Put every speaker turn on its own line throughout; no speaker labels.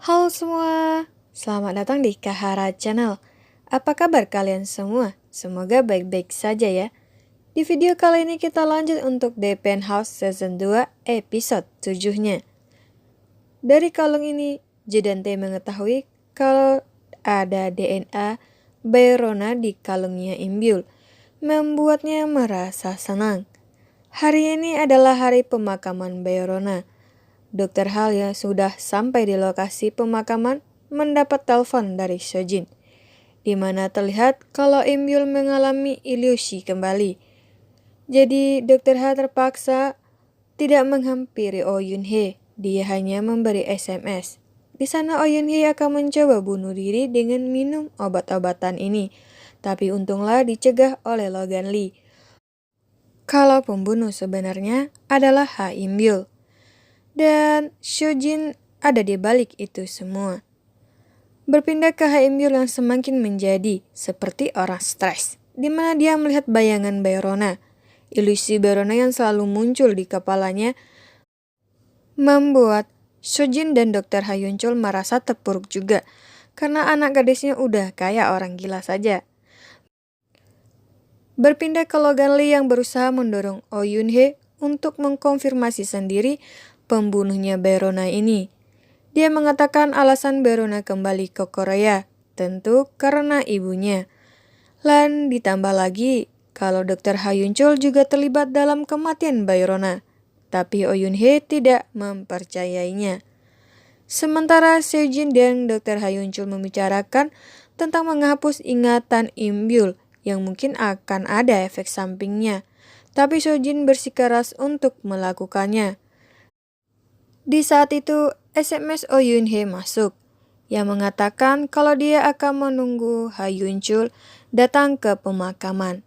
Halo semua, selamat datang di Kahara Channel. Apa kabar kalian semua? Semoga baik-baik saja ya. Di video kali ini kita lanjut untuk The Penthouse Season 2 episode 7-nya. Dari kalung ini, Jedante mengetahui kalau ada DNA Bayrona di kalungnya Imbyul, membuatnya merasa senang. Hari ini adalah hari pemakaman Bayrona. Dr. Halya sudah sampai di lokasi pemakaman mendapat telepon dari Sojin, di mana terlihat kalau Imbyul mengalami ilusi kembali. Jadi Dr. H terpaksa tidak menghampiri Oh Yun-hee, dia hanya memberi SMS. Di sana Oh Yun-hee akan mencoba bunuh diri dengan minum obat-obatan ini, tapi untunglah dicegah oleh Logan Lee. Kalau pembunuh sebenarnya adalah Ha Imbyul. Dan Sojin ada di balik itu semua. Berpindah ke Ha Imbyul yang semakin menjadi seperti orang stres, di mana dia melihat bayangan Bayrona. Ilusi Bayrona yang selalu muncul di kepalanya membuat Sojin dan Dr. Ha Yun-chul merasa terpuruk juga, karena anak gadisnya udah kayak orang gila saja. Berpindah ke Logan Lee yang berusaha mendorong Oh Yun-hee untuk mengkonfirmasi sendiri pembunuhnya Bayrona ini. Dia mengatakan alasan Bayrona kembali ke Korea, tentu karena ibunya. Dan ditambah lagi, kalau Dr. Ha Yun-chul juga terlibat dalam kematian Bayrona. Tapi Oh Yun-hee tidak mempercayainya. Sementara Sejin dan Dr. Ha Yun-chul membicarakan tentang menghapus ingatan Imbyul yang mungkin akan ada efek sampingnya. Tapi Sojin bersikeras untuk melakukannya. Di saat itu, SMS Oh Yun-hee masuk, yang mengatakan kalau dia akan menunggu Ha Yun-chul datang ke pemakaman.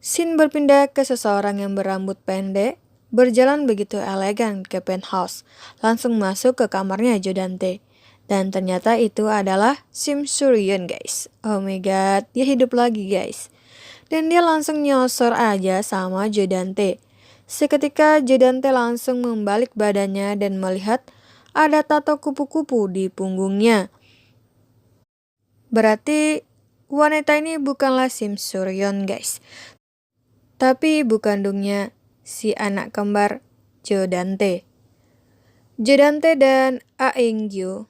Scene berpindah ke seseorang yang berambut pendek, berjalan begitu elegan ke penthouse, langsung masuk ke kamarnya Jodante. Dan ternyata itu adalah Sim Suryeon guys. Oh my god, dia hidup lagi guys. Dan dia langsung nyosor aja sama Jodante. Seketika Jodante langsung membalik badannya dan melihat ada tato kupu-kupu di punggungnya. Berarti wanita ini bukanlah Sim Suryeon guys, tapi ibu kandungnya si anak kembar Jodante. Jodante dan Ah Eun-gyu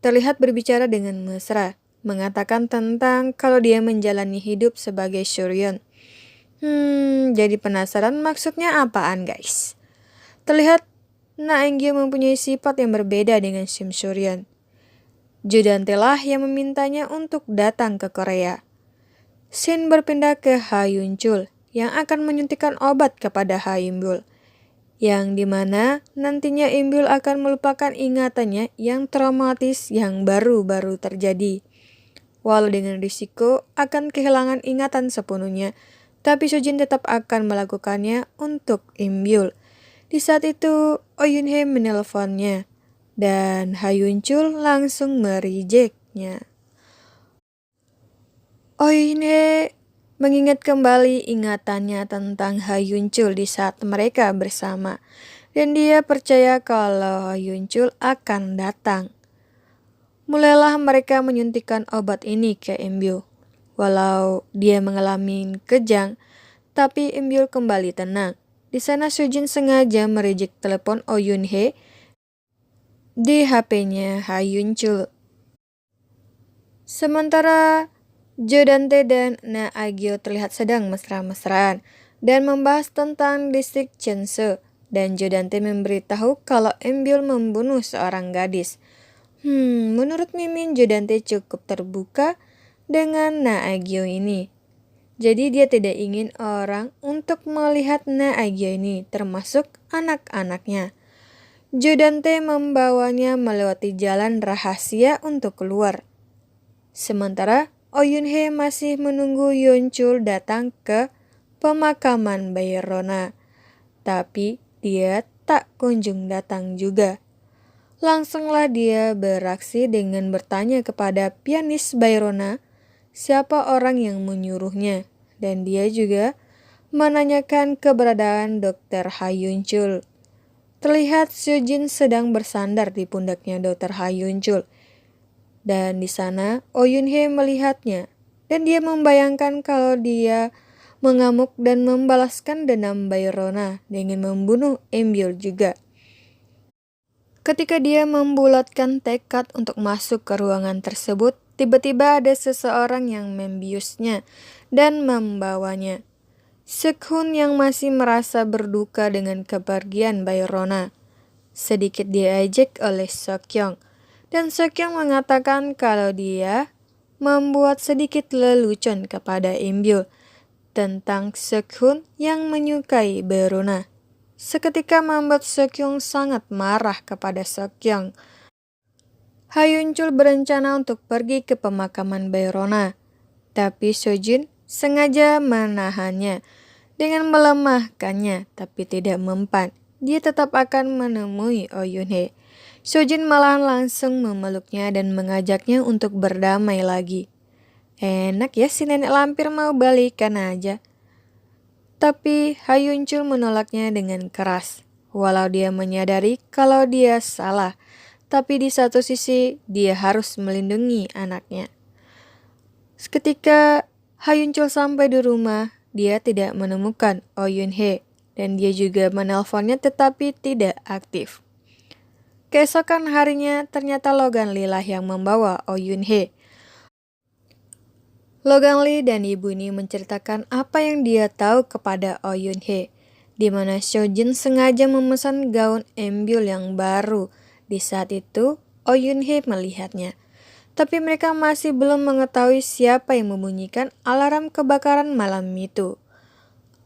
terlihat berbicara dengan mesra, mengatakan tentang kalau dia menjalani hidup sebagai Suryeon. Jadi penasaran maksudnya apaan guys? Terlihat Na Eun-gyu mempunyai sifat yang berbeda dengan Sim Suryeon. Jodante lah yang memintanya untuk datang ke Korea. Scene berpindah ke Ha Yun-chul yang akan menyuntikkan obat kepada Ha Imbyul, yang dimana nantinya Imbyul akan melupakan ingatannya yang traumatis yang baru-baru terjadi. Walau dengan risiko akan kehilangan ingatan sepenuhnya, tapi Sojin tetap akan melakukannya untuk Imbyul. Di saat itu, Oh Yun-hee menelponnya, dan Ha Yun-chul langsung merejectnya. Oh Yun-hee mengingat kembali ingatannya tentang Ha Yun-chul di saat mereka bersama, dan dia percaya kalau Ha Yun-chul akan datang. Mulailah mereka menyuntikkan obat ini ke Imbyul. Walau dia mengalami kejang, tapi Imbyul kembali tenang. Di sana Sojin sengaja mereject telepon Oh Yun-hee di HP-nya Ha Yun-chul. Sementara Jodante dan Na Agyo terlihat sedang mesra-mesraan dan membahas tentang distrik Cheonsu, dan Jodante memberitahu kalau Imbyul membunuh seorang gadis. Menurut Mimin, Jodante cukup terbuka dengan Na Agyo ini. Jadi dia tidak ingin orang untuk melihat Na Agyo ini, termasuk anak-anaknya. Jodante membawanya melewati jalan rahasia untuk keluar. Sementara Oh Yun-hee masih menunggu Yun-chul datang ke pemakaman Bayrona. Tapi dia tak kunjung datang juga. Langsunglah dia beraksi dengan bertanya kepada pianis Bayrona siapa orang yang menyuruhnya. Dan dia juga menanyakan keberadaan Dr. Ha Yun-chul. terlihat Seojin sedang bersandar di pundaknya Dr. Ha Yun-chul. Dan di sana Oh Yun-hye melihatnya dan dia membayangkan kalau dia mengamuk dan membalaskan dendam Bayrona dengan membunuh Embyul juga. Ketika dia membulatkan tekad untuk masuk ke ruangan tersebut, tiba-tiba ada seseorang yang membiusnya dan membawanya. Sekhun yang masih merasa berduka dengan kepergian Bayrona. Sedikit diejek oleh Seokyeong. Dan Seokyeong mengatakan kalau dia membuat sedikit lelucon kepada Imbyul tentang Sekhun yang menyukai Bayrona. Seketika membuat Seokyeong sangat marah kepada Seokyeong. Ha Yun-chul berencana untuk pergi ke pemakaman Bayrona, tapi Sojin sengaja menahannya dengan melemahkannya, tapi tidak mempan. Dia tetap akan menemui Oh Yun-hye. Sojin malahan langsung memeluknya dan mengajaknya untuk berdamai lagi. Enak ya si nenek lampir mau balikan aja. Tapi Ha Yun-chul menolaknya dengan keras. Walau dia menyadari kalau dia salah, tapi di satu sisi dia harus melindungi anaknya. Ketika Ha Yun-chul sampai di rumah, dia tidak menemukan Oh Yun-hye dan dia juga menelponnya tetapi tidak aktif. Keesokan harinya ternyata Logan Lee lah yang membawa Oh Yun-hye. Logan Lee dan ibu ini menceritakan apa yang dia tahu kepada Oh Yun-hye, di mana Sojin sengaja memesan gaun Embyul yang baru. Di saat itu, Oh Yun-hye melihatnya. Tapi mereka masih belum mengetahui siapa yang membunyikan alarm kebakaran malam itu.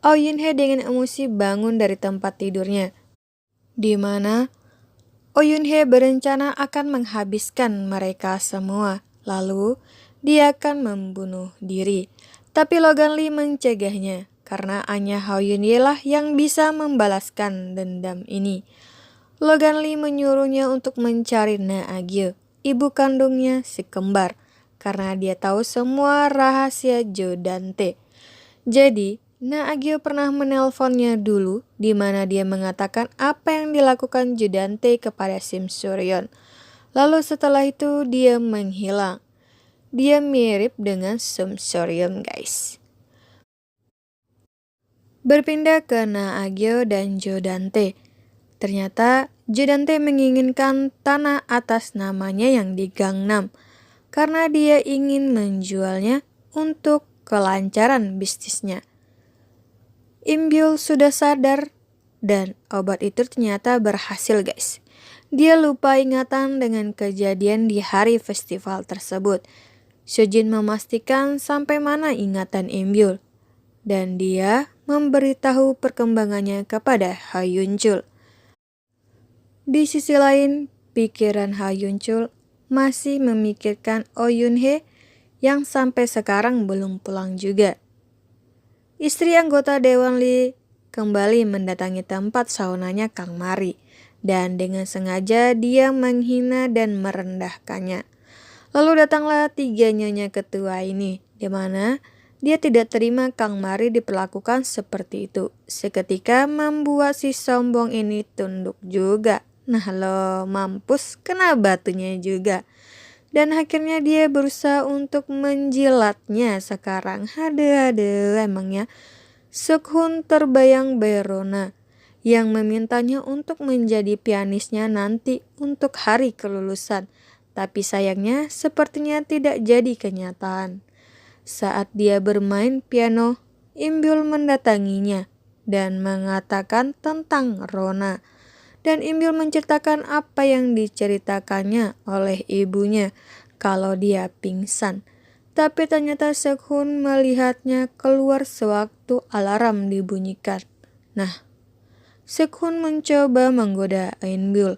Oh Yun-hye dengan emosi bangun dari tempat tidurnya, di mana Oh Yun-hye berencana akan menghabiskan mereka semua, lalu dia akan membunuh diri. Tapi Logan Lee mencegahnya, karena hanya Ha Yun-hye lah yang bisa membalaskan dendam ini. Logan Lee menyuruhnya untuk mencari Na Agyo, ibu kandungnya si kembar, karena dia tahu semua rahasia Jo Dante. Jadi, Na Agyo pernah menelponnya dulu, di mana dia mengatakan apa yang dilakukan Jo Dante kepada Sim Suryeon. Lalu setelah itu dia menghilang. Dia mirip dengan Sim Suryeon, guys. Berpindah ke Na Agyo dan Jo Dante. Ternyata Jo Dante menginginkan tanah atas namanya yang di Gangnam karena dia ingin menjualnya untuk kelancaran bisnisnya. Imbyul sudah sadar dan obat itu ternyata berhasil, guys. Dia lupa ingatan dengan kejadian di hari festival tersebut. Sojin memastikan sampai mana ingatan Imbyul dan dia memberitahu perkembangannya kepada Ha Yun-chul. Di sisi lain, pikiran Ha Yun-chul masih memikirkan Oh Yun-hye yang sampai sekarang belum pulang juga. Istri anggota Dewan Lee kembali mendatangi tempat saunanya Kang Mari dan dengan sengaja dia menghina dan merendahkannya. Lalu datanglah tiga nyonya ketua ini, di mana dia tidak terima Kang Mari diperlakukan seperti itu. Seketika membuat si sombong ini tunduk juga. Nah lo mampus kena batunya juga. Dan akhirnya dia berusaha untuk menjilatnya sekarang. Aduh emangnya. Sekhun terbayang Bayrona yang memintanya untuk menjadi pianisnya nanti untuk hari kelulusan. Tapi sayangnya sepertinya tidak jadi kenyataan. Saat dia bermain piano, Imbyul mendatanginya dan mengatakan tentang Rona. Dan Imbyul menceritakan apa yang diceritakannya oleh ibunya kalau dia pingsan. Tapi ternyata Sekhun melihatnya keluar sewaktu alarm dibunyikan. Nah, Sekhun mencoba menggoda Imbyul.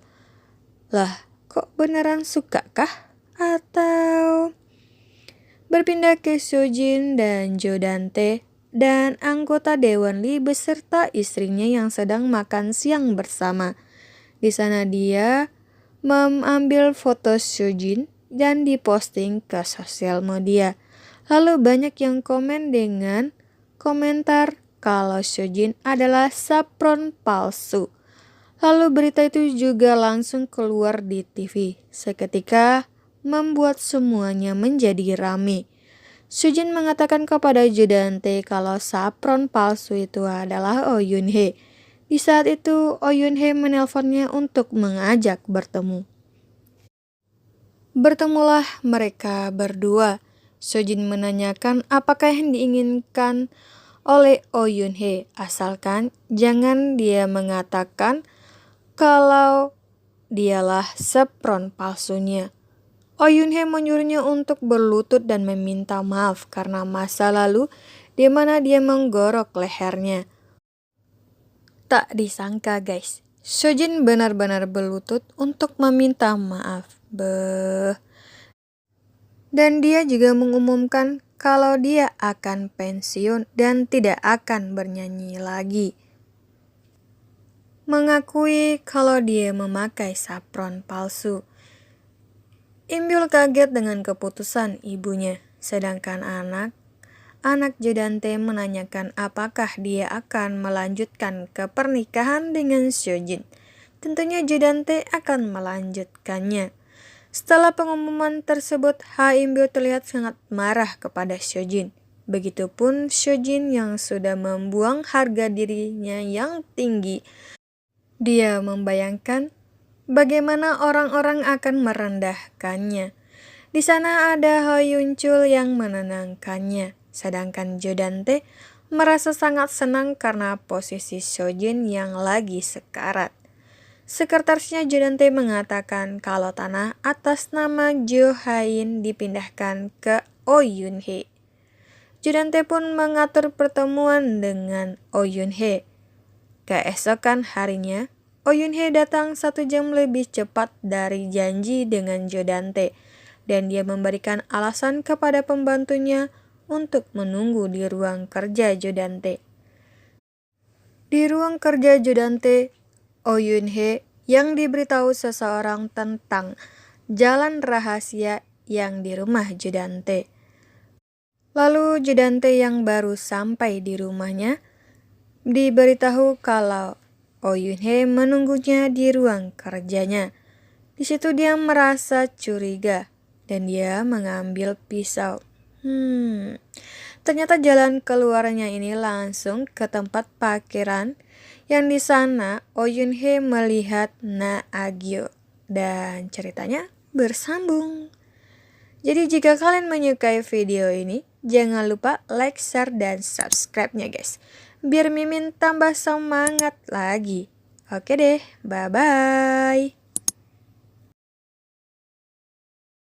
Lah, kok beneran suka kah? Atau berpindah ke Sojin dan Jo Dante dan anggota Dewan Lee beserta istrinya yang sedang makan siang bersama. Di sana dia mengambil foto Sojin dan diposting ke sosial media. Lalu banyak yang komen dengan komentar kalau Sojin adalah sapron palsu. Lalu berita itu juga langsung keluar di TV. Seketika membuat semuanya menjadi rame. Sujin mengatakan kepada Jodante kalau sapron palsu itu adalah Oh Yun Hee. Di saat itu, Oh Yun Hee menelponnya untuk mengajak bertemu. Bertemulah mereka berdua. Sojin menanyakan apakah yang diinginkan oleh Oh Yun Hee, asalkan jangan dia mengatakan kalau dialah sapron palsunya. Oh Yun Hee menyuruhnya untuk berlutut dan meminta maaf karena masa lalu di mana dia menggorok lehernya. Tak disangka guys, Sojin benar-benar berlutut untuk meminta maaf. Dan dia juga mengumumkan kalau dia akan pensiun dan tidak akan bernyanyi lagi. Mengakui kalau dia memakai sapron palsu. Imbyul kaget dengan keputusan ibunya, sedangkan anak Jodante menanyakan apakah dia akan melanjutkan ke pernikahan dengan Sojin. Tentunya Jodante akan melanjutkannya. Setelah pengumuman tersebut, Ha Imbyul terlihat sangat marah kepada Sojin. Begitupun Sojin yang sudah membuang harga dirinya yang tinggi. Dia membayangkan bagaimana orang-orang akan merendahkannya. Di sana ada Ho Yun Chul yang menenangkannya. Sedangkan Jodante merasa sangat senang karena posisi Sojin yang lagi sekarat. Sekretarisnya Jodante mengatakan kalau tanah atas nama Jo Hain dipindahkan ke Oh Yun Hee. Jodante pun mengatur pertemuan dengan Oh Yun Hee. Keesokan harinya, Oh Yun Hee datang 1 jam lebih cepat dari janji dengan Jodante. Dan dia memberikan alasan kepada pembantunya untuk menunggu di ruang kerja Jodante. Di ruang kerja Jodante, Oh Yun Hee yang diberitahu seseorang tentang jalan rahasia yang di rumah Jodante. Lalu Jodante yang baru sampai di rumahnya diberitahu kalau Oh Yun Hee menunggunya di ruang kerjanya. Di situ dia merasa curiga dan dia mengambil pisau. Ternyata jalan keluarnya ini langsung ke tempat parkiran yang di sana Oh Yun Hee melihat Na Agyo dan ceritanya bersambung. Jadi jika kalian menyukai video ini, jangan lupa like, share, dan subscribe-nya guys. Biar Mimin tambah semangat lagi. Oke deh, bye-bye.